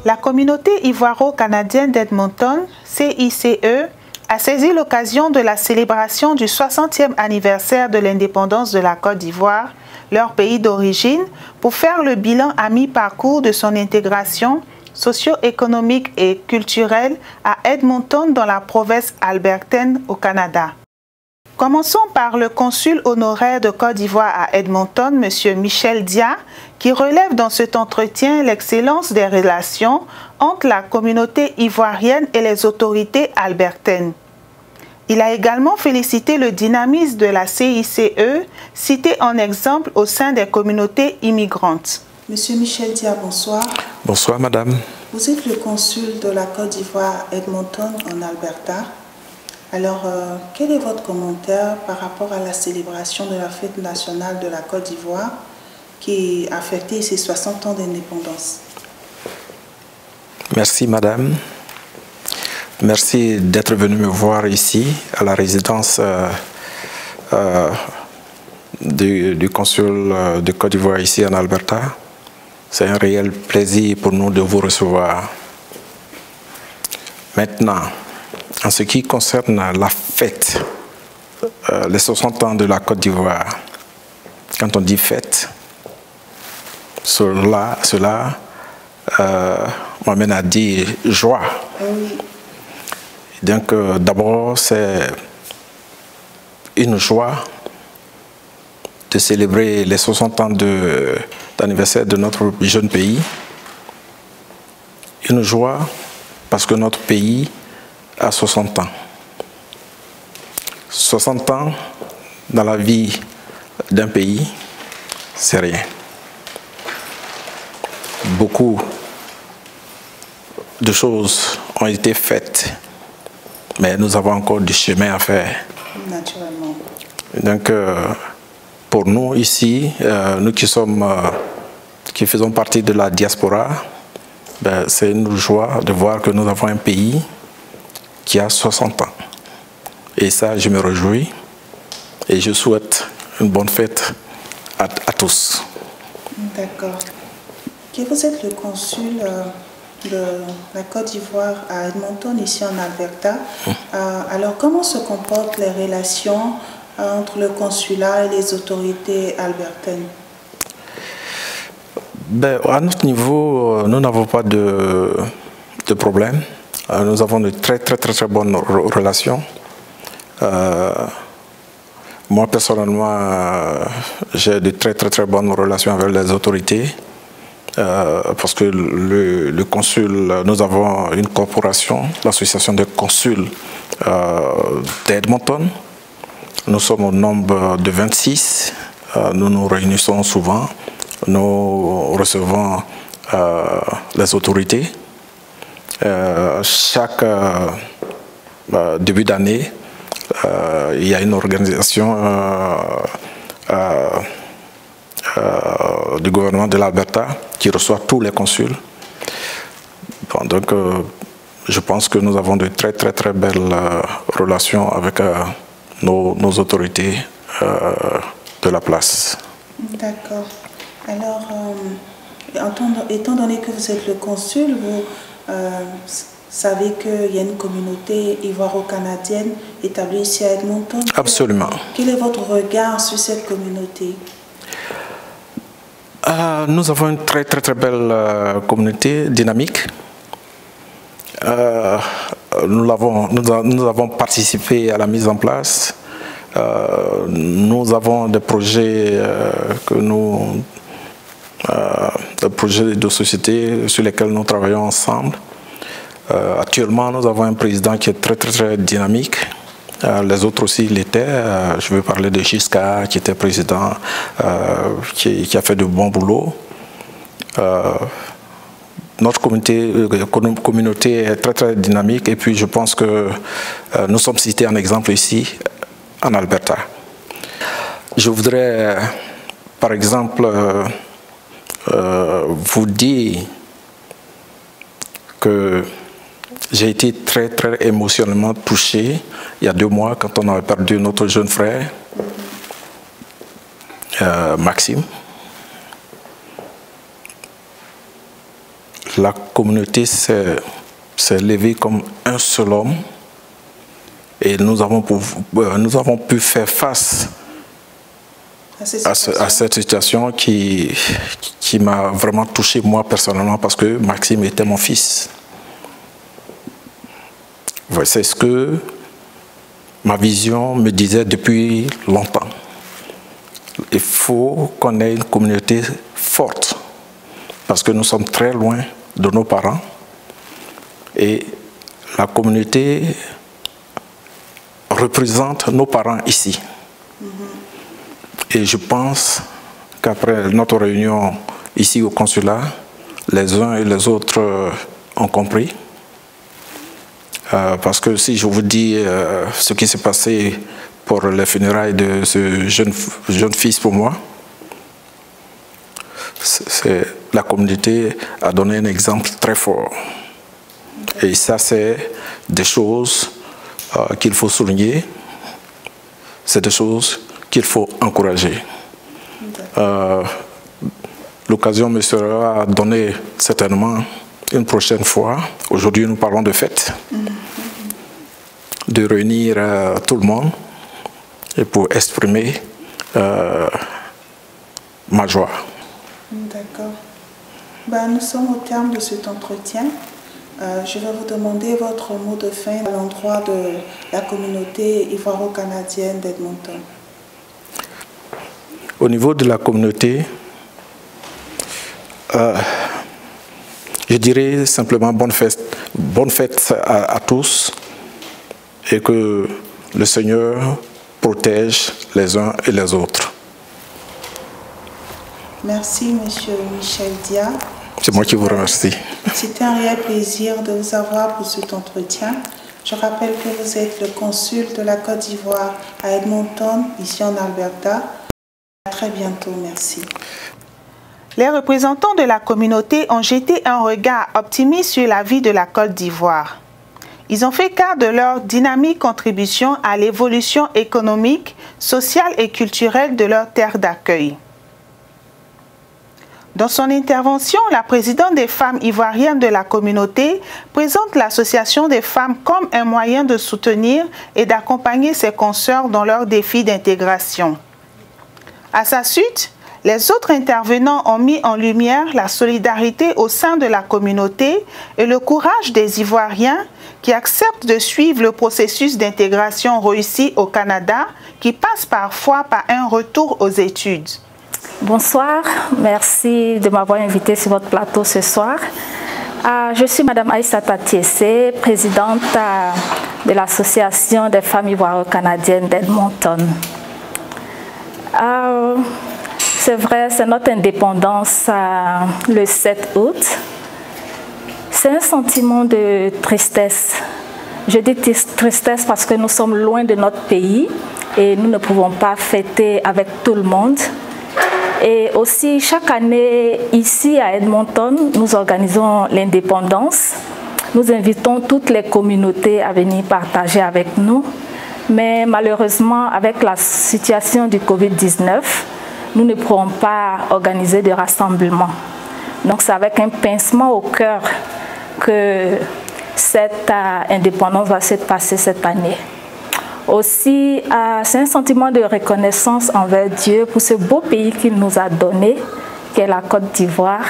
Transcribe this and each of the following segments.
La communauté ivoiro-canadienne d'Edmonton, CICE, a saisi l'occasion de la célébration du 60e anniversaire de l'indépendance de la Côte d'Ivoire, leur pays d'origine, pour faire le bilan à mi-parcours de son intégration socio-économique et culturelle à Edmonton dans la province albertaine au Canada. Commençons par le consul honoraire de Côte d'Ivoire à Edmonton, M. Michel Dia, qui relève dans cet entretien l'excellence des relations entre la communauté ivoirienne et les autorités albertaines. Il a également félicité le dynamisme de la CICE, cité en exemple au sein des communautés immigrantes. Monsieur Michel Dia, bonsoir. Bonsoir, madame. Vous êtes le consul de la Côte d'Ivoire à Edmonton, en Alberta. Alors, quel est votre commentaire par rapport à la célébration de la fête nationale de la Côte d'Ivoire qui a fêté ses 60 ans d'indépendance? Merci, madame. Merci d'être venu me voir ici, à la résidence du consul de Côte d'Ivoire ici en Alberta. C'est un réel plaisir pour nous de vous recevoir. Maintenant, en ce qui concerne la fête, les 60 ans de la Côte d'Ivoire, quand on dit fête, cela m'amène à dire joie. Oui. Donc d'abord, c'est une joie de célébrer les 60 ans d'anniversaire de notre jeune pays. Une joie parce que notre pays a 60 ans. 60 ans dans la vie d'un pays, c'est rien. Beaucoup de choses ont été faites, mais nous avons encore du chemin à faire. Naturellement. Donc, pour nous ici, nous qui faisons partie de la diaspora, c'est une joie de voir que nous avons un pays qui a 60 ans. Et ça, je me réjouis et je souhaite une bonne fête à tous. D'accord. Vous êtes le consul de la Côte d'Ivoire à Edmonton, ici en Alberta. Alors, comment se comportent les relations entre le consulat et les autorités albertaines? À notre niveau, nous n'avons pas de problème. Nous avons de très bonnes relations. Moi, personnellement, j'ai de très bonnes relations avec les autorités. Parce que le consul, nous avons une corporation, l'association des consuls d'Edmonton. Nous sommes au nombre de 26. Nous nous réunissons souvent. Nous recevons les autorités. Chaque début d'année, il y a une organisation du gouvernement de l'Alberta qui reçoit tous les consuls. Bon, donc, je pense que nous avons de très belles relations avec nos autorités de la place. D'accord. Alors, étant donné que vous êtes le consul, vous savez qu'il y a une communauté ivoiro-canadienne établie ici à Edmonton. Absolument. Quel est votre regard sur cette communauté? Nous avons une très belle communauté dynamique. Nous avons participé à la mise en place. Nous avons des projets des projets de société sur lesquels nous travaillons ensemble. Actuellement, nous avons un président qui est très dynamique. Les autres aussi l'étaient. Je veux parler de Giscard, qui était président, qui a fait de bons boulots. Notre communauté est très dynamique et puis je pense que nous sommes cités en exemple ici, en Alberta. Je voudrais, par exemple, vous dire que j'ai été très émotionnellement touché il y a 2 mois quand on avait perdu notre jeune frère, Maxime. La communauté s'est levée comme un seul homme et nous avons pu faire face à cette situation qui m'a vraiment touché moi personnellement parce que Maxime était mon fils. C'est ce que ma vision me disait depuis longtemps. Il faut qu'on ait une communauté forte parce que nous sommes très loin de nos parents et la communauté représente nos parents ici. Et je pense qu'après notre réunion ici au consulat, les uns et les autres ont compris. Parce que si je vous dis ce qui s'est passé pour les funérailles de ce jeune fils pour moi, la communauté a donné un exemple très fort. Et ça, c'est des choses qu'il faut souligner, c'est des choses qu'il faut encourager. L'occasion me sera donnée certainement une prochaine fois. Aujourd'hui, nous parlons de fête, de réunir tout le monde et pour exprimer ma joie. D'accord. Nous sommes au terme de cet entretien. Je vais vous demander votre mot de fin à l'endroit de la communauté ivoiro-canadienne d'Edmonton. Au niveau de la communauté, je dirais simplement bonne fête à tous et que le Seigneur protège les uns et les autres. Merci, Monsieur Michel Dia. C'est moi qui vous remercie. C'était un réel plaisir de vous avoir pour cet entretien. Je rappelle que vous êtes le consul de la Côte d'Ivoire à Edmonton, ici en Alberta. À très bientôt, merci. Les représentants de la communauté ont jeté un regard optimiste sur la vie de la Côte d'Ivoire. Ils ont fait part de leur dynamique contribution à l'évolution économique, sociale et culturelle de leur terre d'accueil. Dans son intervention, la présidente des femmes ivoiriennes de la communauté présente l'association des femmes comme un moyen de soutenir et d'accompagner ses consoeurs dans leurs défis d'intégration. À sa suite, les autres intervenants ont mis en lumière la solidarité au sein de la communauté et le courage des Ivoiriens qui acceptent de suivre le processus d'intégration réussi au Canada qui passe parfois par un retour aux études. Bonsoir, merci de m'avoir invité sur votre plateau ce soir. Je suis Madame Aïssata Tiessé, présidente de l'Association des femmes ivoiro-canadiennes d'Edmonton. C'est vrai, c'est notre indépendance le 7 août. C'est un sentiment de tristesse. Je dis tristesse parce que nous sommes loin de notre pays et nous ne pouvons pas fêter avec tout le monde. Et aussi, chaque année, ici à Edmonton, nous organisons l'indépendance. Nous invitons toutes les communautés à venir partager avec nous. Mais malheureusement, avec la situation du Covid-19, nous ne pourrons pas organiser de rassemblement. Donc c'est avec un pincement au cœur que cette indépendance va se passer cette année. Aussi, c'est un sentiment de reconnaissance envers Dieu pour ce beau pays qu'il nous a donné, qui est la Côte d'Ivoire,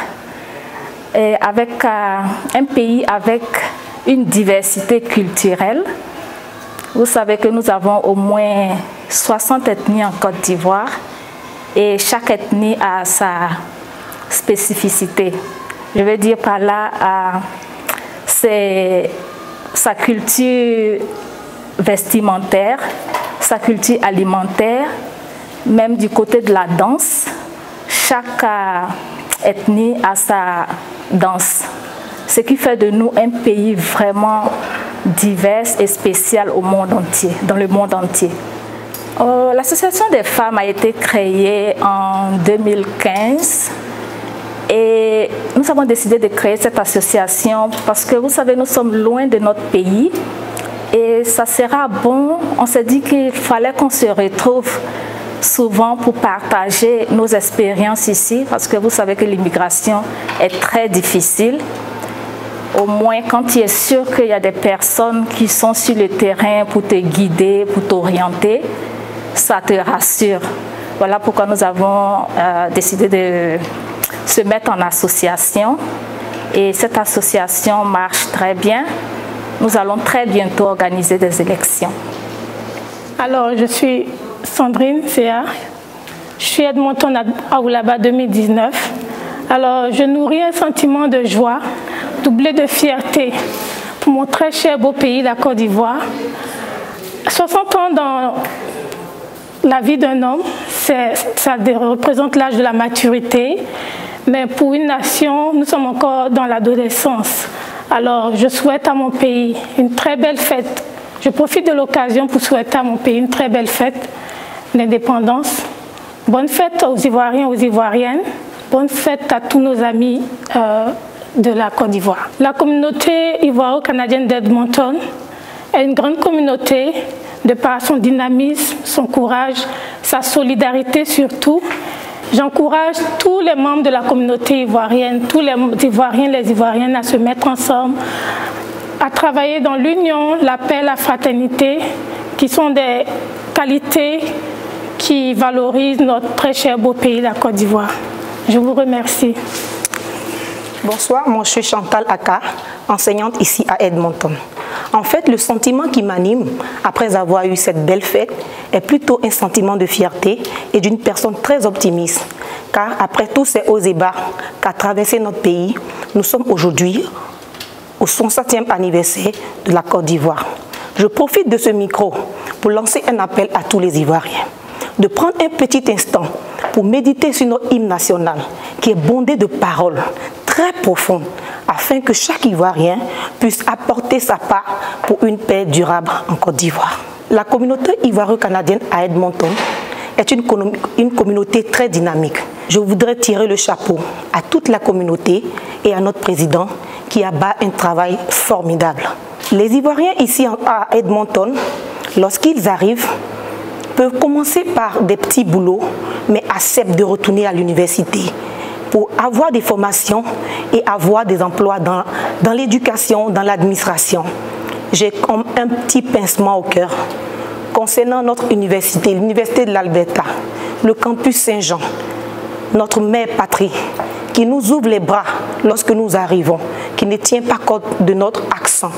et avec un pays avec une diversité culturelle. Vous savez que nous avons au moins 60 ethnies en Côte d'Ivoire et chaque ethnie a sa spécificité. Je veux dire par là, c'est sa culture vestimentaire, sa culture alimentaire, même du côté de la danse. Chaque ethnie a sa danse, ce qui fait de nous un pays vraiment divers et spécial au monde entier, dans le monde entier. L'association des femmes a été créée en 2015 Et nous avons décidé de créer cette association parce que vous savez, nous sommes loin de notre pays et ça sera bon. On s'est dit qu'il fallait qu'on se retrouve souvent pour partager nos expériences ici parce que vous savez que l'immigration est très difficile. Au moins quand tu es sûr qu'il y a des personnes qui sont sur le terrain pour te guider, pour t'orienter, ça te rassure. Voilà pourquoi nous avons décidé de se mettre en association et cette association marche très bien. Nous allons très bientôt organiser des élections. Alors, je suis Sandrine Céa, je suis Edmonton à Oulaba 2019. Alors, je nourris un sentiment de joie, doublé de fierté pour mon très cher beau pays, la Côte d'Ivoire. 60 ans dans la vie d'un homme, ça représente l'âge de la maturité, mais pour une nation, nous sommes encore dans l'adolescence. Alors, je souhaite à mon pays une très belle fête. Je profite de l'occasion pour souhaiter à mon pays une très belle fête, l'indépendance. Bonne fête aux Ivoiriens et aux Ivoiriennes. Bonne fête à tous nos amis de la Côte d'Ivoire. La communauté ivoiro-canadienne d'Edmonton est une grande communauté de par son dynamisme, son courage, sa solidarité surtout. J'encourage tous les membres de la communauté ivoirienne, tous les Ivoiriens et les Ivoiriennes à se mettre ensemble, à travailler dans l'union, la paix, la fraternité, qui sont des qualités qui valorisent notre très cher beau pays, la Côte d'Ivoire. Je vous remercie. Bonsoir, moi je suis Chantal Aka, enseignante ici à Edmonton. En fait, le sentiment qui m'anime après avoir eu cette belle fête est plutôt un sentiment de fierté et d'une personne très optimiste. Car après tous ces hauts et bas qu'a traversé notre pays, nous sommes aujourd'hui au 60e anniversaire de la Côte d'Ivoire. Je profite de ce micro pour lancer un appel à tous les Ivoiriens de prendre un petit instant pour méditer sur notre hymne national qui est bondé de paroles très profondes afin que chaque Ivoirien puisse apporter sa part pour une paix durable en Côte d'Ivoire. La communauté ivoiro-canadienne à Edmonton est une communauté très dynamique. Je voudrais tirer le chapeau à toute la communauté et à notre président qui abat un travail formidable. Les Ivoiriens ici à Edmonton, lorsqu'ils arrivent, peuvent commencer par des petits boulots, mais acceptent de retourner à l'université pour avoir des formations et avoir des emplois dans l'éducation, dans l'administration. J'ai comme un petit pincement au cœur concernant notre université, l'université de l'Alberta, le campus Saint-Jean, notre mère patrie, qui nous ouvre les bras lorsque nous arrivons, qui ne tient pas compte de notre accent,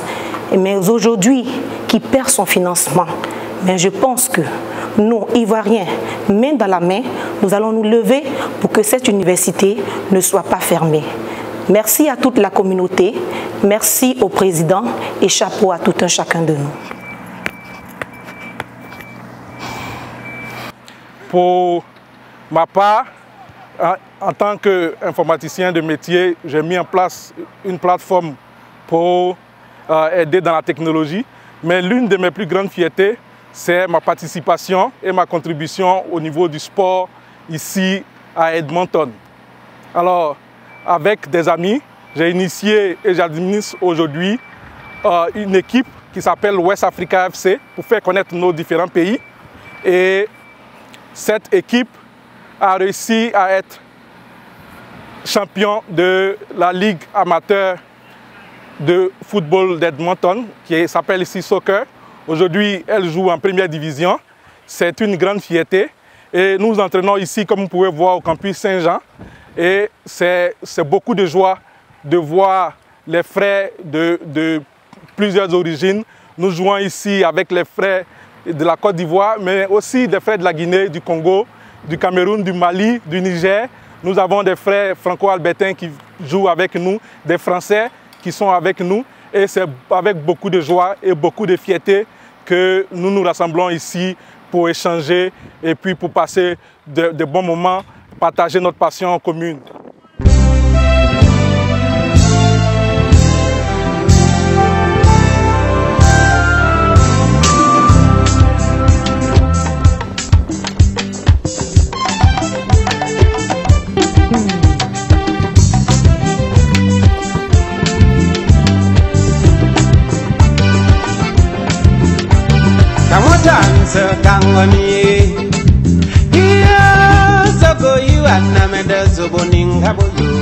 mais aujourd'hui qui perd son financement. Mais je pense que nous, Ivoiriens, main dans la main, nous allons nous lever pour que cette université ne soit pas fermée. Merci à toute la communauté, merci au président et chapeau à tout un chacun de nous. Pour ma part, en tant qu'informaticien de métier, j'ai mis en place une plateforme pour aider dans la technologie. Mais l'une de mes plus grandes fiertés, c'est ma participation et ma contribution au niveau du sport ici à Edmonton. Alors, avec des amis, j'ai initié et j'administre aujourd'hui une équipe qui s'appelle West Africa FC pour faire connaître nos différents pays. Et cette équipe a réussi à être champion de la Ligue amateur de football d'Edmonton, qui s'appelle ici Soccer. Aujourd'hui, elle joue en première division. C'est une grande fierté. Et nous entraînons ici, comme vous pouvez voir, au campus Saint-Jean. Et c'est beaucoup de joie de voir les frères de plusieurs origines. Nous jouons ici avec les frères de la Côte d'Ivoire, mais aussi des frères de la Guinée, du Congo, du Cameroun, du Mali, du Niger. Nous avons des frères franco-albertains qui jouent avec nous, des Français qui sont avec nous. Et c'est avec beaucoup de joie et beaucoup de fierté que nous nous rassemblons ici pour échanger et puis pour passer de bons moments, partager notre passion commune. sekangoni iya soko yu anameda zoboninga boyo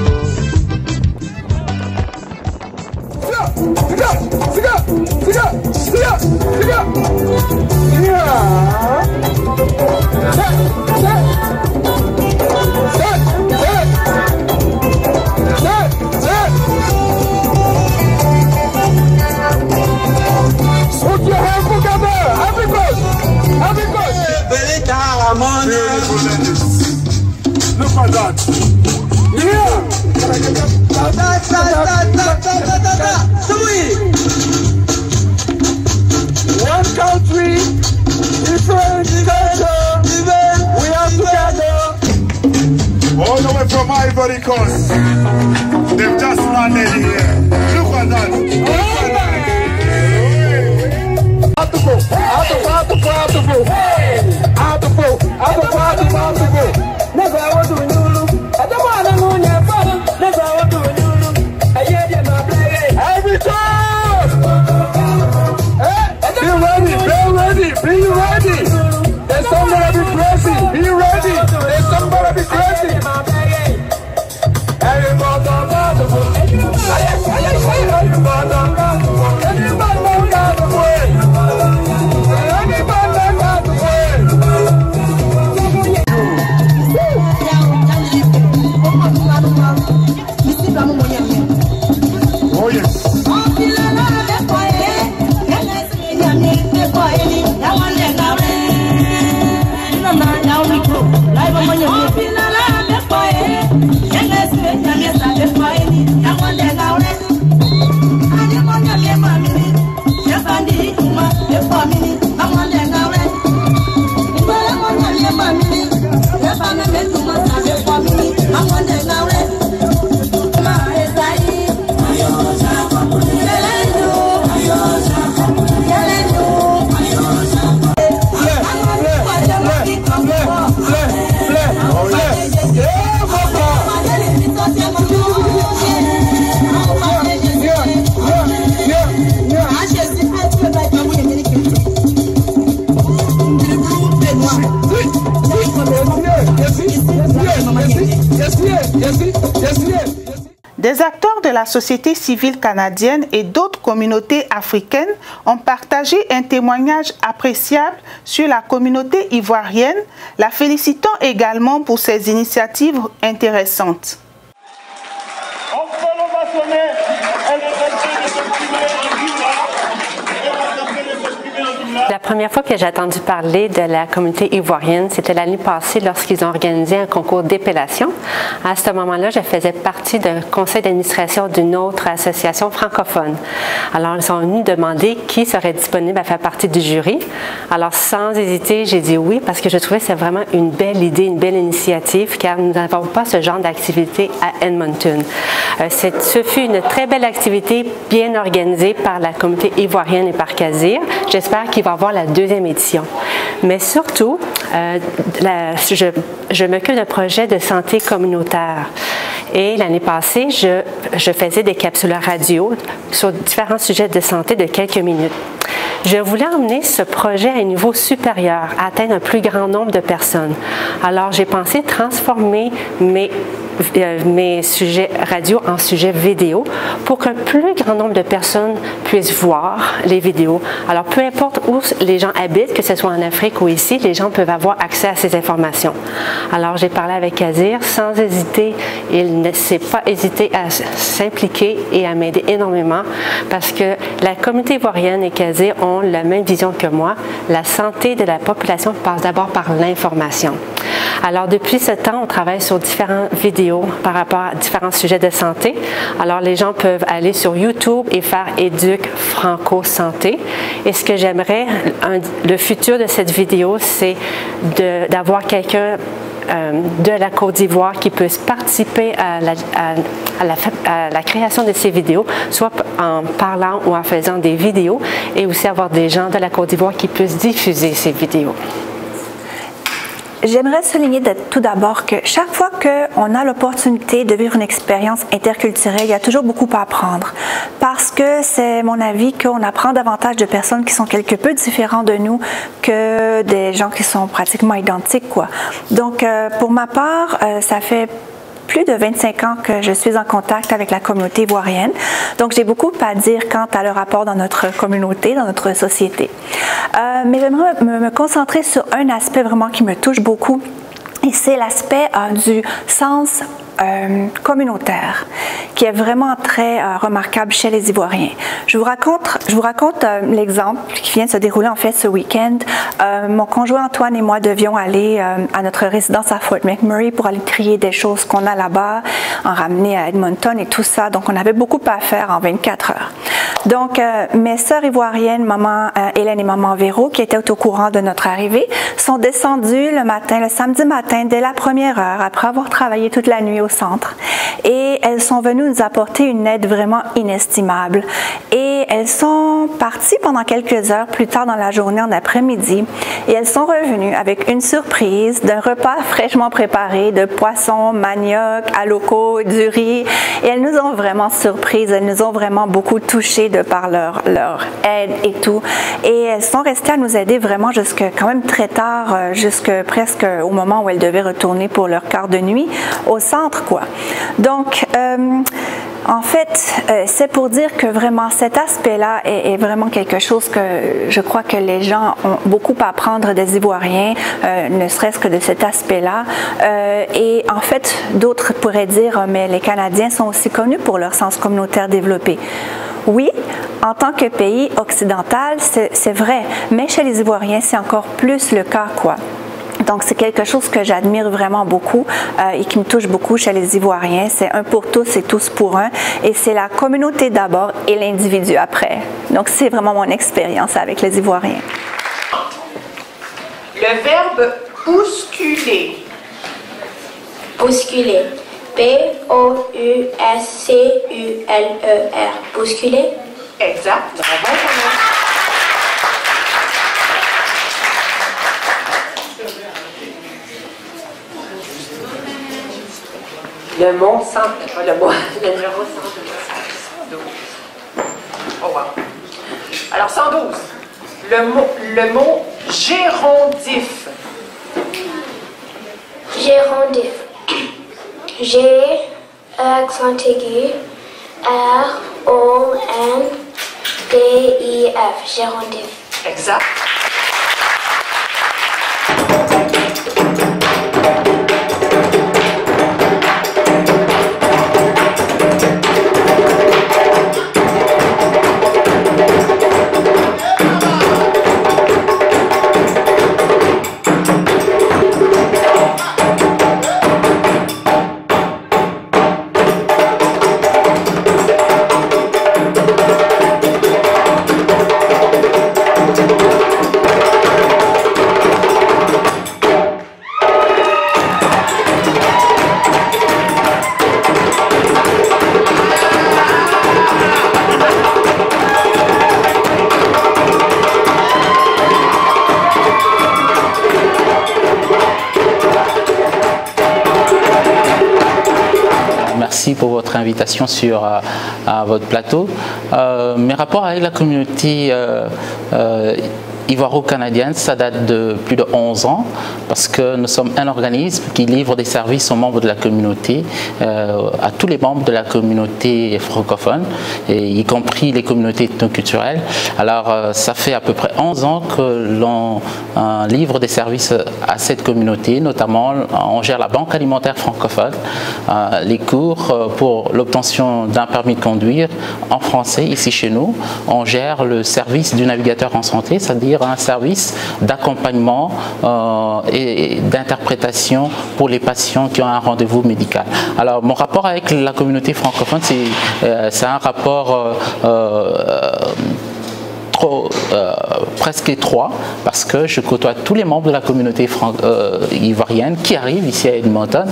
Look at that. Yeah. One country, different culture. We are together. All the way from Ivory Coast. They've just landed here. Look at that. Out to go. Never want to Nulu. I don't want to know your father. Never want to Nulu. I hear you not play. Every time. Be ready. There's somebody be crazy. Be ready. There's somebody be crazy. Oh yes. Des acteurs de la société civile canadienne et d'autres communautés africaines ont partagé un témoignage appréciable sur la communauté ivoirienne, la félicitant également pour ses initiatives intéressantes. On peut l'ovationner. La première fois que j'ai entendu parler de la communauté ivoirienne, c'était l'année passée lorsqu'ils ont organisé un concours d'épellation. À ce moment-là, je faisais partie d'un conseil d'administration d'une autre association francophone. Alors, ils sont venus demander qui serait disponible à faire partie du jury. Alors, sans hésiter, j'ai dit oui parce que je trouvais que c'est vraiment une belle idée, une belle initiative, car nous n'avons pas ce genre d'activité à Edmonton. Ce fut une très belle activité, bien organisée par la communauté ivoirienne et par Kazir. J'espère qu'il va y avoir la deuxième édition. Mais surtout, je m'occupe d'un projet de santé communautaire. Et l'année passée, je faisais des capsules radio sur différents sujets de santé de quelques minutes. Je voulais emmener ce projet à un niveau supérieur, atteindre un plus grand nombre de personnes. Alors, j'ai pensé transformer mes sujets radio en sujets vidéo pour qu'un plus grand nombre de personnes puissent voir les vidéos. Alors, peu importe où les gens habitent, que ce soit en Afrique ou ici, les gens peuvent avoir accès à ces informations. Alors, j'ai parlé avec Kazir sans hésiter. Il ne s'est pas hésité à s'impliquer et à m'aider énormément parce que la communauté ivoirienne et Kazir ont la même vision que moi. La santé de la population passe d'abord par l'information. Alors, depuis ce temps, on travaille sur différentes vidéos par rapport à différents sujets de santé. Alors, les gens peuvent aller sur YouTube et faire Éduc Franco Santé. Et ce que j'aimerais, le futur de cette vidéo, c'est d'avoir quelqu'un de la Côte d'Ivoire qui puisse participer à la création de ces vidéos, soit en parlant ou en faisant des vidéos, et aussi avoir des gens de la Côte d'Ivoire qui puissent diffuser ces vidéos. J'aimerais souligner tout d'abord que chaque fois qu'on a l'opportunité de vivre une expérience interculturelle, il y a toujours beaucoup à apprendre. Parce que c'est mon avis qu'on apprend davantage de personnes qui sont quelque peu différentes de nous que des gens qui sont pratiquement identiques, quoi. Donc, pour ma part, ça fait plus de 25 ans que je suis en contact avec la communauté ivoirienne. Donc, j'ai beaucoup à dire quant à leur rapport dans notre communauté, dans notre société. Mais j'aimerais me concentrer sur un aspect vraiment qui me touche beaucoup, et c'est l'aspect du sens communautaire, qui est vraiment très remarquable chez les Ivoiriens. Je vous raconte l'exemple qui vient de se dérouler en fait ce week-end. Mon conjoint Antoine et moi devions aller à notre résidence à Fort McMurray pour aller trier des choses qu'on a là-bas, en ramener à Edmonton et tout ça. Donc, on avait beaucoup à faire en 24 heures. Donc, mes sœurs ivoiriennes, maman Hélène et maman Véro, qui étaient au courant de notre arrivée, sont descendues le samedi matin, dès la première heure, après avoir travaillé toute la nuit au centre. Et elles sont venues nous apporter une aide vraiment inestimable. Et elles sont parties pendant quelques heures plus tard dans la journée, en après-midi, et elles sont revenues avec une surprise d'un repas fraîchement préparé de poissons, manioc, alocos, du riz. Et elles nous ont vraiment surprises, elles nous ont vraiment beaucoup touchées de par leur aide et tout. Et elles sont restées à nous aider vraiment jusque quand même très tard, jusque presque au moment où elles devaient retourner pour leur quart de nuit au centre, quoi. Donc, en fait, c'est pour dire que vraiment cet aspect-là est vraiment quelque chose que je crois que les gens ont beaucoup à apprendre des Ivoiriens, ne serait-ce que de cet aspect-là. Et en fait, d'autres pourraient dire, mais les Canadiens sont aussi connus pour leur sens communautaire développé. Oui, en tant que pays occidental, c'est vrai, mais chez les Ivoiriens, c'est encore plus le cas, quoi. Donc, c'est quelque chose que j'admire vraiment beaucoup et qui me touche beaucoup chez les Ivoiriens. C'est un pour tous et tous pour un. Et c'est la communauté d'abord et l'individu après. Donc, c'est vraiment mon expérience avec les Ivoiriens. Le verbe bousculer. Bousculer. B-O-U-S-C-U-L-E-R. Bousculer. Exact. Bravo. Le numéro 112. Oh wow. Alors 112. Le mot gérondif. Gérondif. G, accent aigu, R-O-N-D-I-F. Gérondif. Exact. Merci pour votre invitation sur à votre plateau. Mes rapports avec la communauté ivoiro-canadienne, ça date de plus de 11 ans parce que nous sommes un organisme qui livre des services aux membres de la communauté, à tous les membres de la communauté francophone, et y compris les communautés ethnoculturelles. Alors ça fait à peu près 11 ans que l'on livre des services à cette communauté, notamment on gère la banque alimentaire francophone, les cours pour l'obtention d'un permis de conduire en français ici chez nous, on gère le service du navigateur en santé, c'est-à-dire un service d'accompagnement et d'interprétation pour les patients qui ont un rendez-vous médical. Alors mon rapport avec la communauté francophone, c'est un rapport presque étroit parce que je côtoie tous les membres de la communauté ivoirienne qui arrivent ici à Edmonton.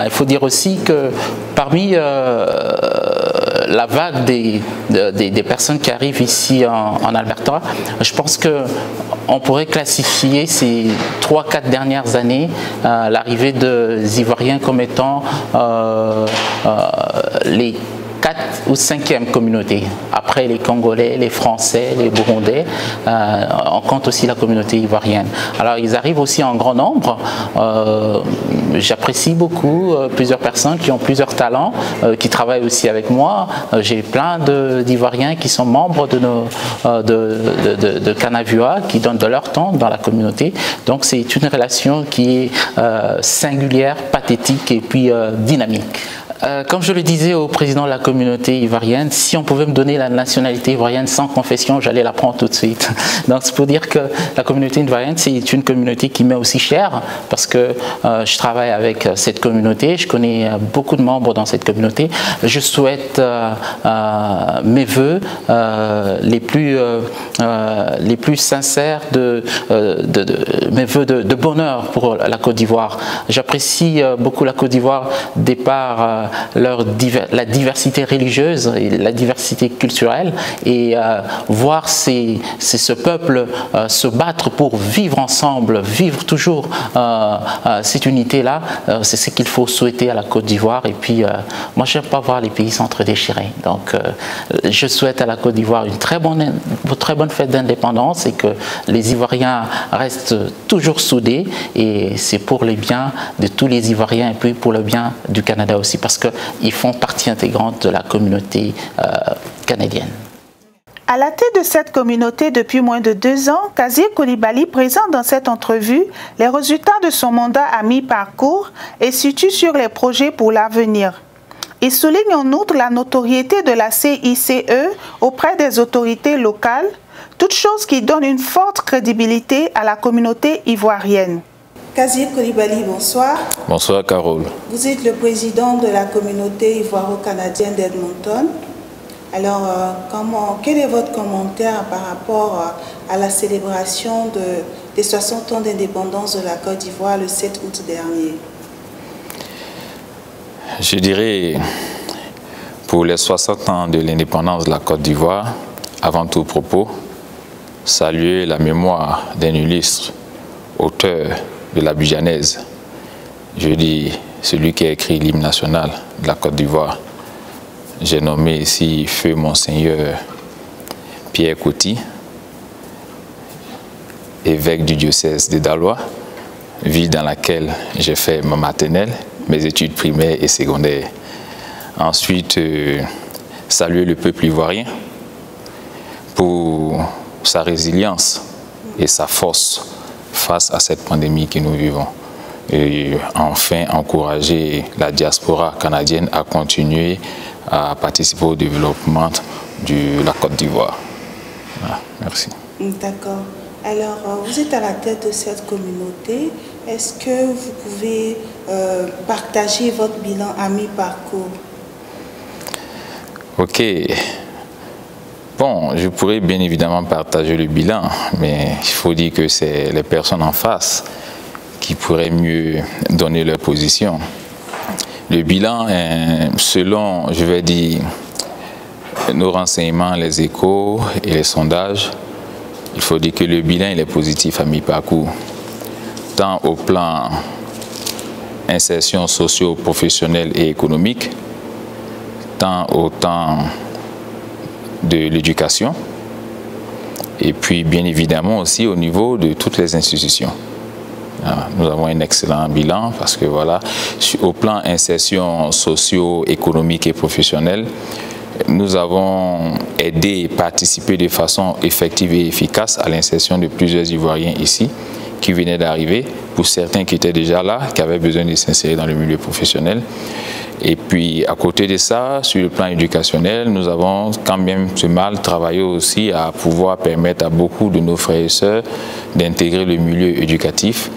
Il faut dire aussi que parmi la vague des personnes qui arrivent ici en Alberta, je pense qu'on pourrait classifier ces 3-4 dernières années l'arrivée des Ivoiriens comme étant les 4 ou 5e communauté. Après les Congolais, les Français, les Burundais, on compte aussi la communauté ivoirienne. Alors ils arrivent aussi en grand nombre. J'apprécie beaucoup plusieurs personnes qui ont plusieurs talents, qui travaillent aussi avec moi. J'ai plein d'Ivoiriens qui sont membres de Canavua, qui donnent de leur temps dans la communauté. Donc c'est une relation qui est singulière, pathétique et puis dynamique. Comme je le disais au président de la communauté ivoirienne, si on pouvait me donner la nationalité ivoirienne sans confession, j'allais la prendre tout de suite. Donc c'est pour dire que la communauté ivoirienne, c'est une communauté qui m'est aussi chère parce que je travaille avec cette communauté, je connais beaucoup de membres dans cette communauté. Je souhaite mes vœux les plus sincères, mes vœux de bonheur pour la Côte d'Ivoire. J'apprécie beaucoup la Côte d'Ivoire des par la diversité religieuse et la diversité culturelle, et voir ce peuple se battre pour vivre ensemble, vivre toujours cette unité-là, c'est ce qu'il faut souhaiter à la Côte d'Ivoire. Et puis moi je n'aime pas voir les pays s'entre-déchirer, donc je souhaite à la Côte d'Ivoire une très bonne fête d'indépendance et que les Ivoiriens restent toujours soudés, et c'est pour le bien de tous les Ivoiriens et puis pour le bien du Canada aussi, parce qu'ils font partie intégrante de la communauté canadienne. À la tête de cette communauté depuis moins de 2 ans, Kazi Coulibaly présente dans cette entrevue les résultats de son mandat à mi-parcours et situe sur les projets pour l'avenir. Il souligne en outre la notoriété de la CICE auprès des autorités locales, toute chose qui donne une forte crédibilité à la communauté ivoirienne. Kazi Coulibaly, bonsoir. Bonsoir Carole. Vous êtes le président de la communauté ivoiro-canadienne d'Edmonton. Alors, quel est votre commentaire par rapport à la célébration des 60 ans d'indépendance de la Côte d'Ivoire le 7 août dernier? Je dirais, pour les 60 ans de l'indépendance de la Côte d'Ivoire, avant tout propos, saluer la mémoire d'un illustre auteur de la Bujanaise. Je dis celui qui a écrit l'hymne national de la Côte d'Ivoire. J'ai nommé ici Feu Monseigneur Pierre Coty, évêque du diocèse de Daloa, ville dans laquelle j'ai fait ma maternelle, mes études primaires et secondaires. Ensuite, saluer le peuple ivoirien pour sa résilience et sa force face à cette pandémie que nous vivons. Et enfin, encourager la diaspora canadienne à continuer à participer au développement de la Côte d'Ivoire. Voilà, merci. D'accord. Alors, vous êtes à la tête de cette communauté. Est-ce que vous pouvez partager votre bilan à mi-parcours? Ok. Bon, je pourrais bien évidemment partager le bilan, mais il faut dire que c'est les personnes en face qui pourraient mieux donner leur position. Le bilan, selon, je vais dire, nos renseignements, les échos et les sondages, il faut dire que le bilan il est positif à mi-parcours, tant au plan insertion socio-professionnelle et économique, tant au temps de l'éducation, et puis bien évidemment aussi au niveau de toutes les institutions. Nous avons un excellent bilan parce que voilà, au plan insertion socio-économique et professionnelle, nous avons aidé et participé de façon effective et efficace à l'insertion de plusieurs Ivoiriens ici qui venaient d'arriver, pour certains qui étaient déjà là, qui avaient besoin de s'insérer dans le milieu professionnel. Et puis à côté de ça, sur le plan éducationnel, nous avons quand même ce mal travaillé aussi à pouvoir permettre à beaucoup de nos frères et sœurs d'intégrer le milieu éducatif.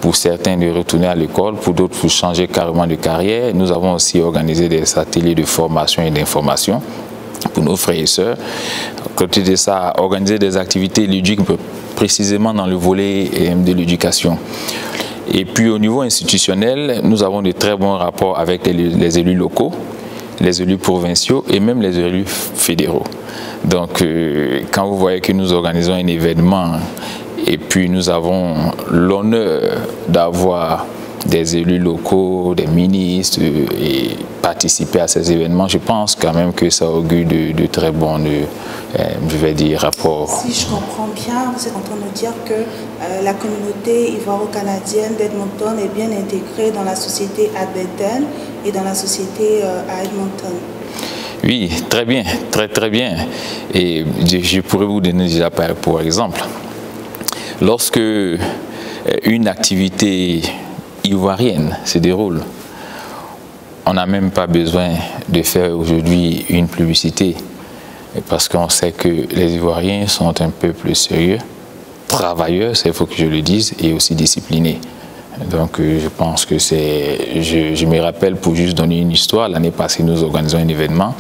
Pour certains de retourner à l'école, pour d'autres pour changer carrément de carrière. Nous avons aussi organisé des ateliers de formation et d'information pour nos frères et sœurs. À côté de ça, organiser des activités ludiques précisément dans le volet de l'éducation. Et puis au niveau institutionnel, nous avons de très bons rapports avec les élus locaux, les élus provinciaux et même les élus fédéraux. Donc quand vous voyez que nous organisons un événement et puis nous avons l'honneur d'avoir des élus locaux, des ministres et participer à ces événements, je pense quand même que ça augure de très bons, je vais dire, rapports. Si je comprends bien, vous êtes en train de nous dire que la communauté ivoiro-canadienne d'Edmonton est bien intégrée dans la société à Bethel et dans la société à Edmonton. Oui, très bien, très bien. Et je pourrais vous donner déjà pour exemple. Lorsque une activité ivoirienne se déroule, on n'a même pas besoin de faire aujourd'hui une publicité parce qu'on sait que les Ivoiriens sont un peuple sérieux, travailleurs, il faut que je le dise, et aussi disciplinés. Donc je pense que c'est... Je me rappelle, pour juste donner une histoire, l'année passée nous organisons un événement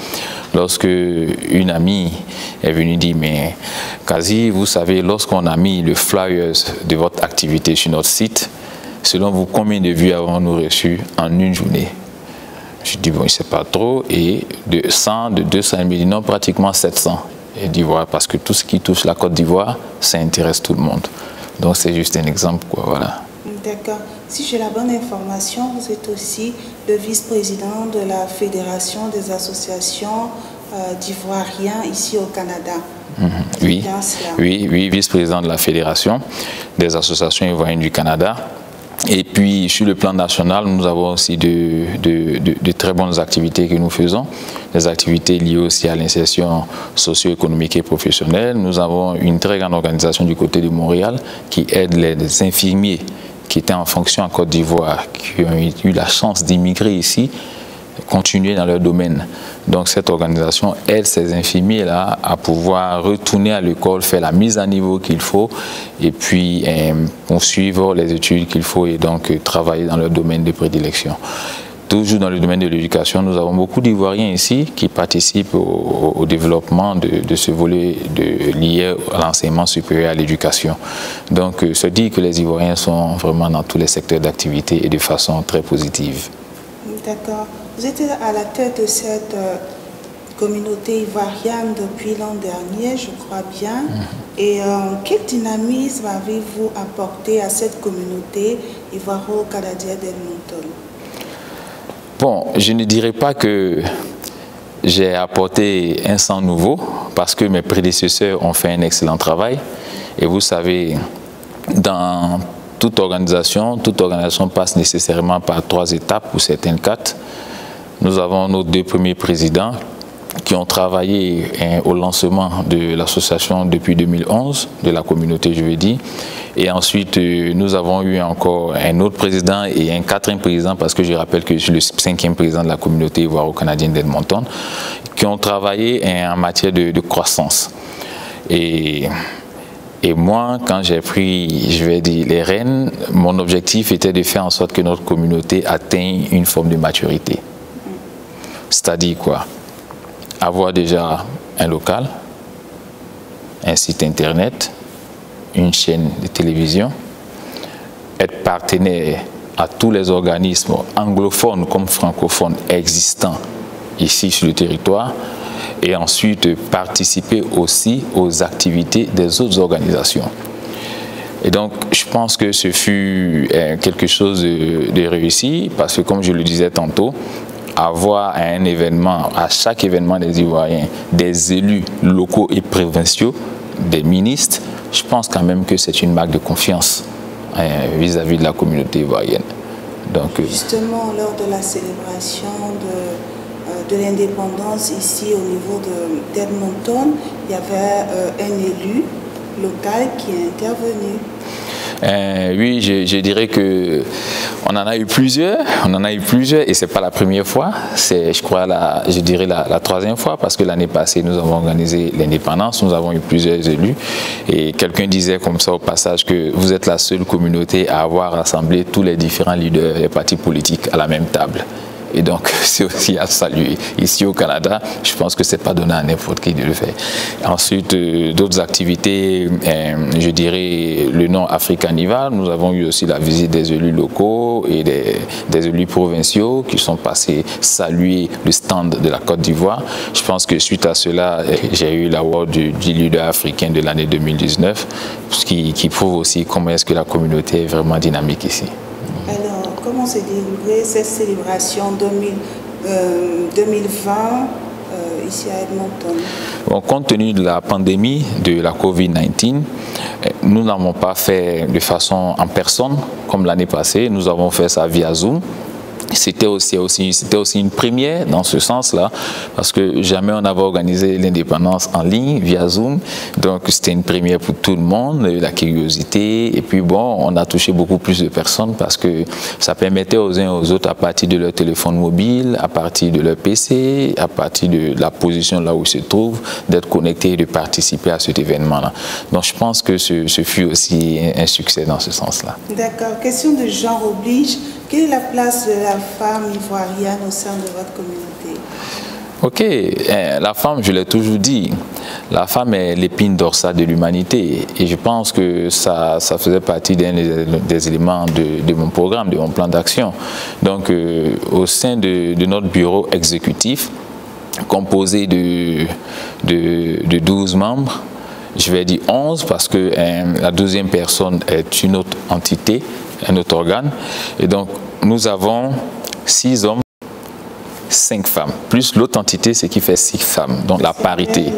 lorsque une amie est venue dire, mais Kazi, vous savez, lorsqu'on a mis le flyers de votre activité sur notre site, selon vous, combien de vues avons-nous reçues en une journée? Je dis, bon, je ne sais pas trop, et de 100, de 200, il me dit non, pratiquement 700 d'Ivoire, parce que tout ce qui touche la Côte d'Ivoire, ça intéresse tout le monde. Donc c'est juste un exemple, quoi, voilà. D'accord. Si j'ai la bonne information, vous êtes aussi le vice-président de la Fédération des associations d'Ivoiriens ici au Canada. Oui, oui, vice-président de la Fédération des associations ivoiriennes du Canada. Et puis, sur le plan national, nous avons aussi de très bonnes activités que nous faisons, des activités liées aussi à l'insertion socio-économique et professionnelle. Nous avons une très grande organisation du côté de Montréal qui aide les infirmiers qui étaient en fonction en Côte d'Ivoire, qui ont eu la chance d'immigrer ici, continuer dans leur domaine. Donc cette organisation aide ces infirmiers-là à pouvoir retourner à l'école, faire la mise à niveau qu'il faut et puis poursuivre les études qu'il faut et donc travailler dans leur domaine de prédilection. Toujours dans le domaine de l'éducation, nous avons beaucoup d'Ivoiriens ici qui participent au développement de ce volet lié à l'enseignement supérieur à l'éducation. Donc, se dit que les Ivoiriens sont vraiment dans tous les secteurs d'activité et de façon très positive. D'accord. Vous êtes à la tête de cette communauté ivoirienne depuis l'an dernier, je crois bien. Et quel dynamisme avez-vous apporté à cette communauté ivoiro-canadienne d'Edmonton? Bon, je ne dirais pas que j'ai apporté un sang nouveau parce que mes prédécesseurs ont fait un excellent travail. Et vous savez, dans toute organisation passe nécessairement par 3 étapes ou certaines 4. Nous avons nos 2 premiers présidents qui ont travaillé au lancement de l'association depuis 2011, de la communauté, je veux dire. Et ensuite, nous avons eu encore un autre président et un 4e président, parce que je rappelle que je suis le 5e président de la communauté ivoiro-canadienne d'Edmonton, qui ont travaillé en matière de croissance. Et moi, quand j'ai pris, je vais dire, les rênes, mon objectif était de faire en sorte que notre communauté atteigne une forme de maturité. C'est-à-dire quoi? Avoir déjà un local, un site internet, une chaîne de télévision, être partenaire à tous les organismes anglophones comme francophones existants ici sur le territoire et ensuite participer aussi aux activités des autres organisations. Et donc, je pense que ce fut quelque chose de réussi parce que, comme je le disais tantôt, avoir à un événement, à chaque événement des Ivoiriens, des élus locaux et provinciaux, des ministres, je pense quand même que c'est une marque de confiance vis-à-vis de la communauté ivoirienne. Donc, justement, lors de la célébration de l'indépendance ici au niveau d'Edmonton, il y avait un élu local qui est intervenu. Oui, je dirais que on en a eu plusieurs, et c'est pas la première fois, c'est, je crois, je dirais la 3e fois, parce que l'année passée nous avons organisé l'indépendance, nous avons eu plusieurs élus, et quelqu'un disait comme ça au passage que vous êtes la seule communauté à avoir rassemblé tous les différents leaders des partis politiques à la même table. Et donc, c'est aussi à saluer. Ici au Canada, je pense que ce n'est pas donné à n'importe qui de le faire. Ensuite, d'autres activités, je dirais le nom Africaniva. Nous avons eu aussi la visite des élus locaux et des élus provinciaux qui sont passés saluer le stand de la Côte d'Ivoire. Je pense que suite à cela, j'ai eu l'award du leader africain de l'année 2019, qui prouve aussi comment est-ce que la communauté est vraiment dynamique ici. Alors, comment s'est déroulée cette célébration 2020 ici à Edmonton? Bon, compte tenu de la pandémie de la COVID-19, nous n'avons pas fait de façon en personne comme l'année passée. Nous avons fait ça via Zoom. C'était aussi une première dans ce sens-là, parce que jamais on avait organisé l'indépendance en ligne via Zoom. Donc c'était une première pour tout le monde, la curiosité. Et puis bon, on a touché beaucoup plus de personnes parce que ça permettait aux uns et aux autres, à partir de leur téléphone mobile, à partir de leur PC, à partir de la position là où ils se trouvent, d'être connectés et de participer à cet événement-là. Donc je pense que ce fut aussi un succès dans ce sens-là. D'accord. Question de genre oblige. Quelle est la place de la femme ivoirienne au sein de votre communauté? Ok, la femme, je l'ai toujours dit, la femme est l'épine dorsale de l'humanité et je pense que ça faisait partie d'un des éléments de mon programme, de mon plan d'action. Donc au sein de notre bureau exécutif, composé de 12 membres, je vais dire 11 parce que la 12e personne est une autre entité, un autre organe. Et donc, nous avons 6 hommes, 5 femmes, plus l'autre entité, ce qui fait 6 femmes, donc la parité.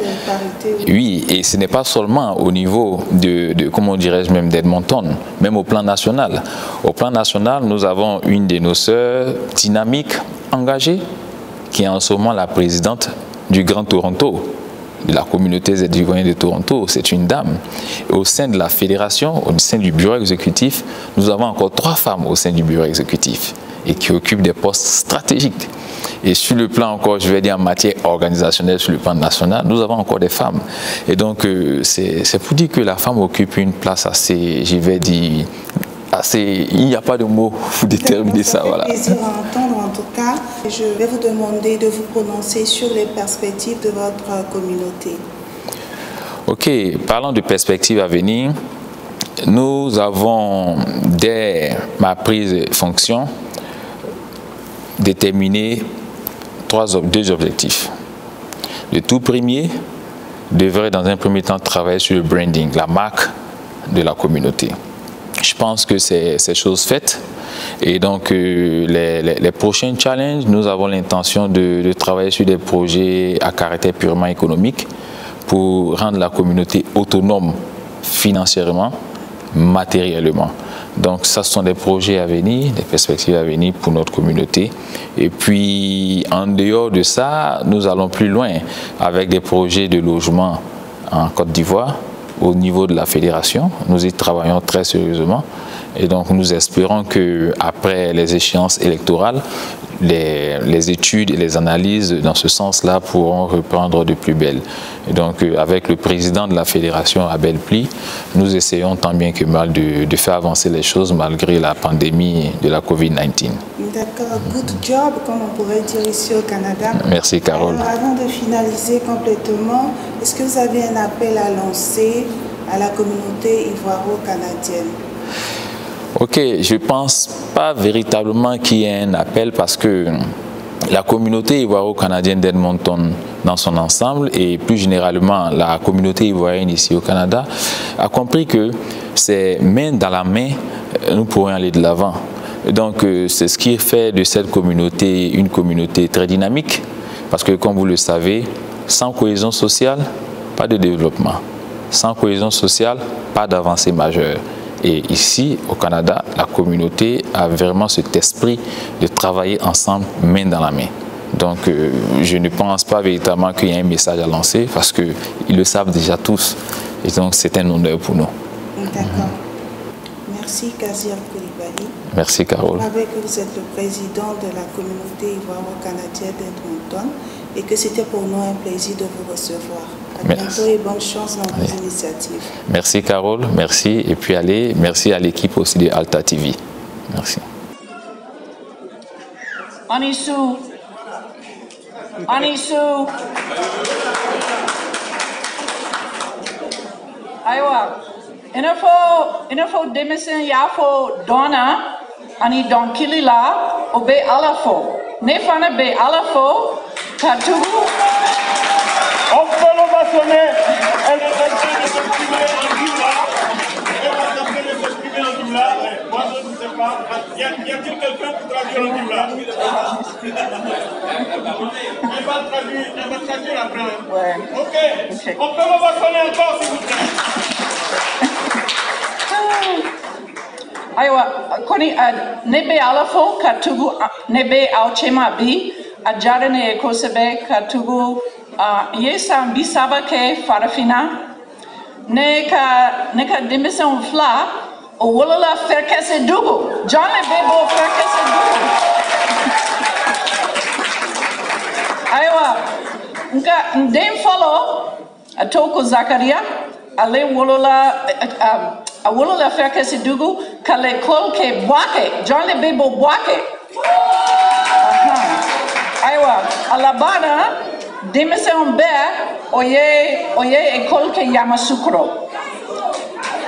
Oui, et ce n'est pas seulement au niveau de comment dirais-je, même d'Edmonton, même au plan national. Au plan national, nous avons une de nos sœurs dynamiques, engagée, qui est en ce moment la présidente du Grand Toronto, de la communauté Z-Ivoirienne de Toronto, c'est une dame. Et au sein de la fédération, au sein du bureau exécutif, nous avons encore 3 femmes au sein du bureau exécutif et qui occupent des postes stratégiques. Et sur le plan encore, je vais dire en matière organisationnelle, sur le plan national, nous avons encore des femmes. Et donc, c'est pour dire que la femme occupe une place assez, je vais dire, il n'y a pas de mots pour déterminer ça. Voilà. Plaisir à entendre en tout cas. Je vais vous demander de vous prononcer sur les perspectives de votre communauté. Ok, parlant de perspectives à venir, nous avons, dès ma prise de fonction, déterminé 2 objectifs. Le tout premier devrait dans un premier temps travailler sur le branding, la marque de la communauté. Je pense que c'est chose faite et donc les prochains challenges, nous avons l'intention de travailler sur des projets à caractère purement économique pour rendre la communauté autonome financièrement, matériellement. Donc ça, ce sont des projets à venir, des perspectives à venir pour notre communauté. Et puis en dehors de ça, nous allons plus loin avec des projets de logement en Côte d'Ivoire. Au niveau de la fédération, nous y travaillons très sérieusement et donc nous espérons qu'après les échéances électorales, les études et les analyses dans ce sens-là pourront reprendre de plus belle. Et donc avec le président de la fédération, Abel Pli, nous essayons tant bien que mal de faire avancer les choses malgré la pandémie de la COVID-19. D'accord, good job, comme on pourrait dire ici au Canada. Merci Carole. Alors, avant de finaliser complètement, est-ce que vous avez un appel à lancer à la communauté ivoiro-canadienne? Ok, je ne pense pas véritablement qu'il y ait un appel parce que la communauté ivoiro-canadienne d'Edmonton dans son ensemble et plus généralement la communauté ivoirienne ici au Canada a compris que c'est main dans la main, nous pourrons aller de l'avant. Donc c'est ce qui fait de cette communauté une communauté très dynamique parce que comme vous le savez, sans cohésion sociale, pas de développement. Sans cohésion sociale, pas d'avancée majeure. Et ici, au Canada, la communauté a vraiment cet esprit de travailler ensemble, main dans la main. Donc, je ne pense pas véritablement qu'il y ait un message à lancer parce qu'ils le savent déjà tous. Et donc, c'est un honneur pour nous. D'accord. Merci, Kazir Koulibaly. Merci, Carole. Avec que vous êtes le président de la communauté ivoiro-canadienne d'Edmonton et que c'était pour nous un plaisir de vous recevoir. À bientôt et bonne chance dans vos initiatives. Merci, Carole. Merci. Et puis, merci à l'équipe aussi de Alta TV. Merci. Anisu. Anisu. Aywa. Inafo demisen yafo dona ani donkilila obe alafo. Nefana be alafo katugu. On peut l'ovationner. Elle est en train de s'exprimer en Dioula. Elle est en train de s'exprimer en Dioula. Moi, je ne sais pas. Y a-t-il quelqu'un qui traduit en Dioula? Elle va traduire après. Ouais. Ok. On peut l'ovationner encore, s'il vous plaît. Aywa, koni nebe alafo katugu nebe auchema bi ajarane ekosebe katugu yesa bisaba ke farafina neka demison fla o wolola ferkese dugu John bebo ferkese dugu aywa nka ndem follow atoko Zakaria ale wolola awolola ferkese dugu kale kolke boake John bebo boake aywa alabana Demission be oye école ke Yamoussoukro.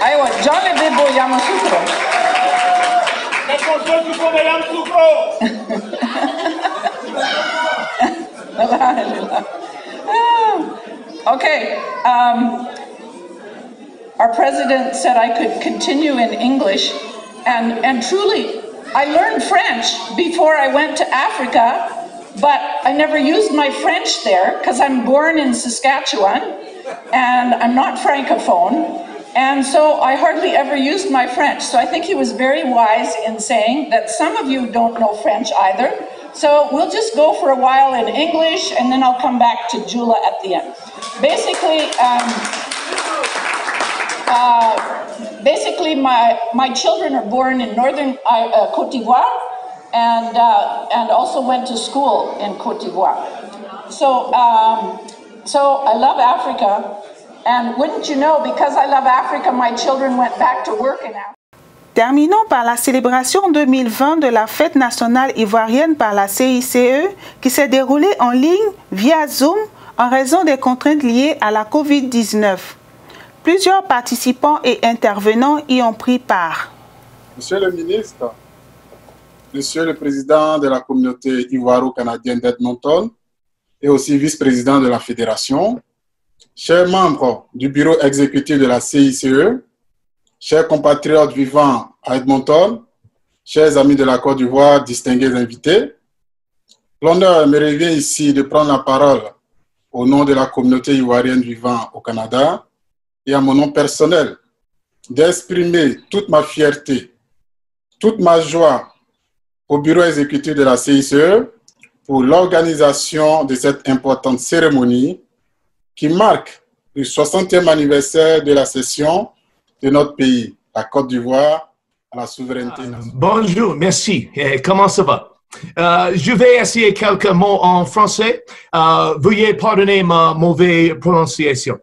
Aywa John Bebo Yamoussoukro. Okay. Our president said I could continue in English, and truly, I learned French before I went to Africa. But I never used my French there because I'm born in Saskatchewan and I'm not Francophone. And so I hardly ever used my French. So I think he was very wise in saying that some of you don't know French either. So we'll just go for a while in English and then I'll come back to Jula at the end. Basically, my children are born in northern Côte d'Ivoire. And also went to school in Côte d'Ivoire. So I love Africa, and wouldn't you know, because I love Africa, my children went back to work in Africa. Terminons par la célébration 2020 de la fête nationale ivoirienne par la CICE qui s'est déroulée en ligne via Zoom en raison des contraintes liées à la COVID-19. Plusieurs participants et intervenants y ont pris part. Monsieur le ministre, Monsieur le Président de la communauté ivoiro-canadienne d'Edmonton et aussi vice-président de la Fédération, chers membres du bureau exécutif de la CICE, chers compatriotes vivant à Edmonton, chers amis de la Côte d'Ivoire, distingués invités, l'honneur me revient ici de prendre la parole au nom de la communauté ivoirienne vivant au Canada et à mon nom personnel, d'exprimer toute ma fierté, toute ma joie au bureau exécutif de la CICE pour l'organisation de cette importante cérémonie qui marque le 60e anniversaire de la cession de notre pays, la Côte d'Ivoire, à la souveraineté nationale. Bonjour, merci. Comment ça va? Je vais essayer quelques mots en français. Veuillez pardonner ma mauvaise prononciation.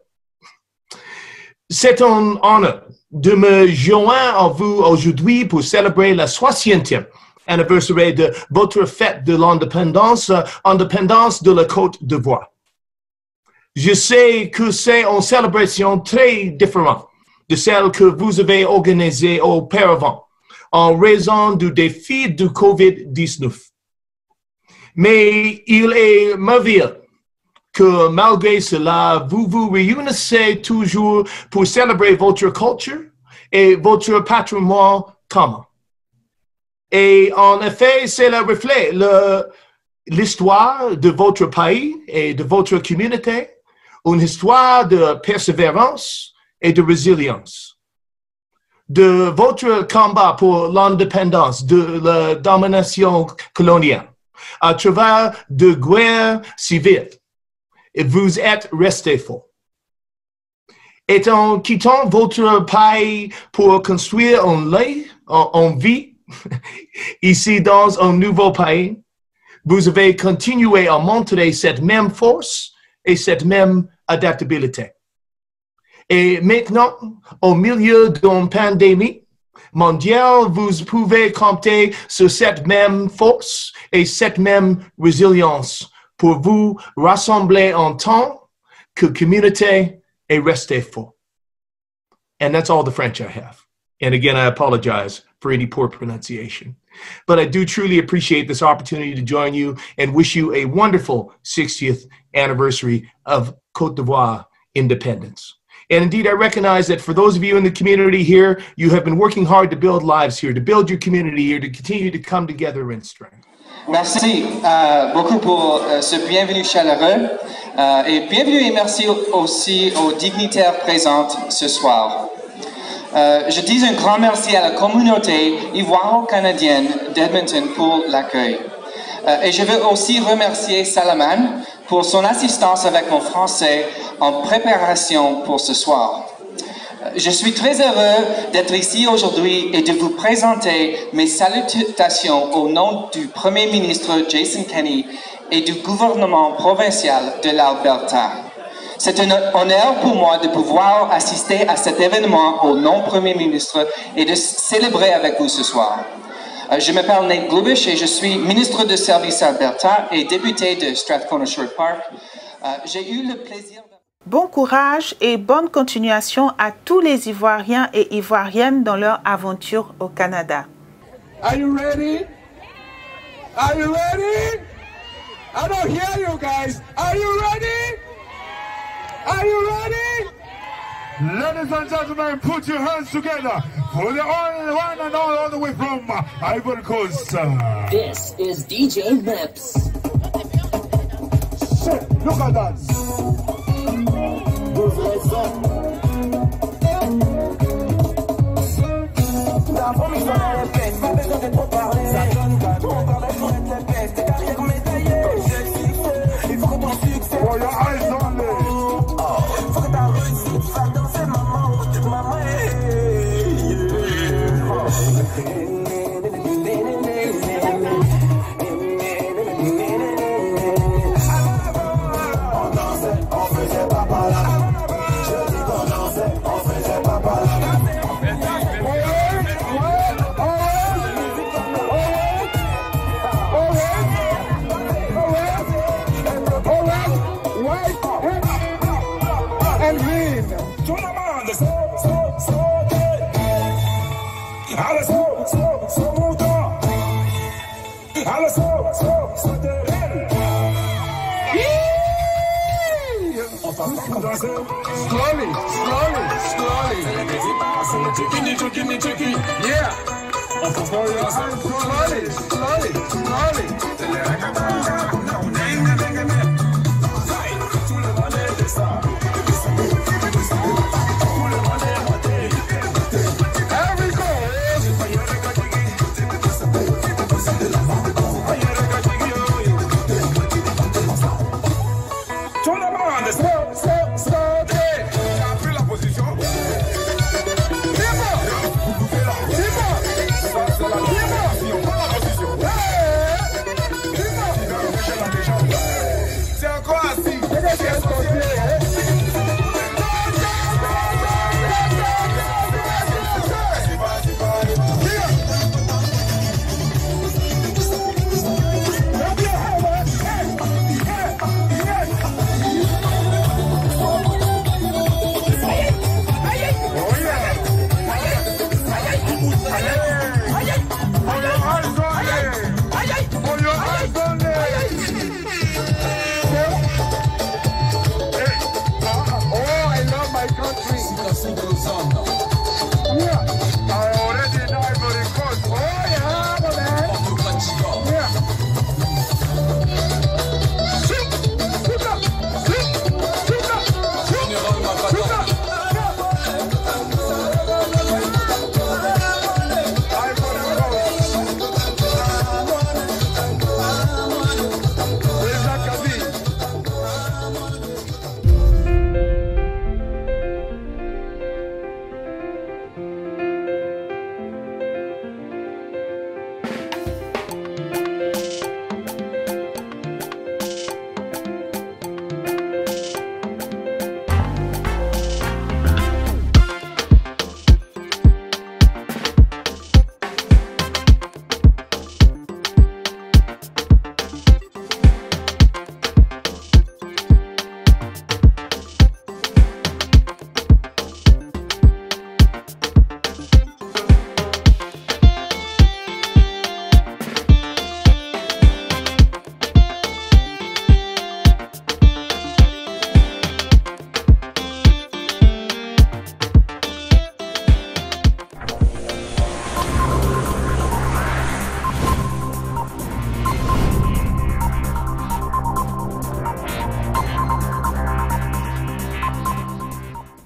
C'est un honneur de me joindre à vous aujourd'hui pour célébrer la 60e anniversaire de votre fête de l'indépendance, indépendance de la Côte d'Ivoire. Je sais que c'est une célébration très différente de celle que vous avez organisée auparavant en raison du défi du COVID-19. Mais il est merveilleux que malgré cela, vous vous réunissez toujours pour célébrer votre culture et votre patrimoine commun. Et en effet, c'est le reflet, l'histoire de votre pays et de votre communauté, une histoire de persévérance et de résilience. De votre combat pour l'indépendance de la domination coloniale à travers de guerres civiles. Et vous êtes resté fort. Et en quittant votre pays pour construire une vie ici dans un nouveau pays, vous avez continué à montrer cette même force et cette même adaptabilité. Et maintenant, au milieu d'une pandémie mondiale, vous pouvez compter sur cette même force et cette même résilience pour vous rassembler en tant que communauté et rester fort. And that's all the French I have. And again, I apologize for any poor pronunciation. But I do truly appreciate this opportunity to join you and wish you a wonderful 60th anniversary of Côte d'Ivoire independence. And indeed, I recognize that for those of you in the community here, you have been working hard to build lives here, to build your community here, to continue to come together in strength. Merci beaucoup pour ce bienvenue chaleureux et bienvenue et merci aussi aux dignitaires présents ce soir. Je dis un grand merci à la communauté ivoiro-canadienne d'Edmonton pour l'accueil. Et je veux aussi remercier Salaman pour son assistance avec mon français en préparation pour ce soir. Je suis très heureux d'être ici aujourd'hui et de vous présenter mes salutations au nom du Premier ministre Jason Kenney et du gouvernement provincial de l'Alberta. C'est un honneur pour moi de pouvoir assister à cet événement au nom du Premier ministre et de célébrer avec vous ce soir. Je m'appelle Nate Glubish et je suis ministre de Services Alberta et député de Strathcona-Sherwood Park. J'ai eu le plaisir de... Bon courage et bonne continuation à tous les Ivoiriens et Ivoiriennes dans leur aventure au Canada. Are you ready? Are you ready? I don't hear you guys. Are you ready? Are you ready? Ladies and gentlemen, put your hands together for the only one and all the way from Ivory Coast. This is DJ Lips. Shit, look at that. La promise on la répète, pas besoin de trop parler. Ça donne pas trop encore la journée de la peste. Tes carrières médaillées, il faut que ton succès. For your eyes only. Faut que ta réussite fasse danser maman. Maman, on dansait, on faisait papa là. Je dis qu'on dansait, on faisait papa là. Slowly, slowly, slowly. Chicky. Yeah. Slowly, slowly, slowly.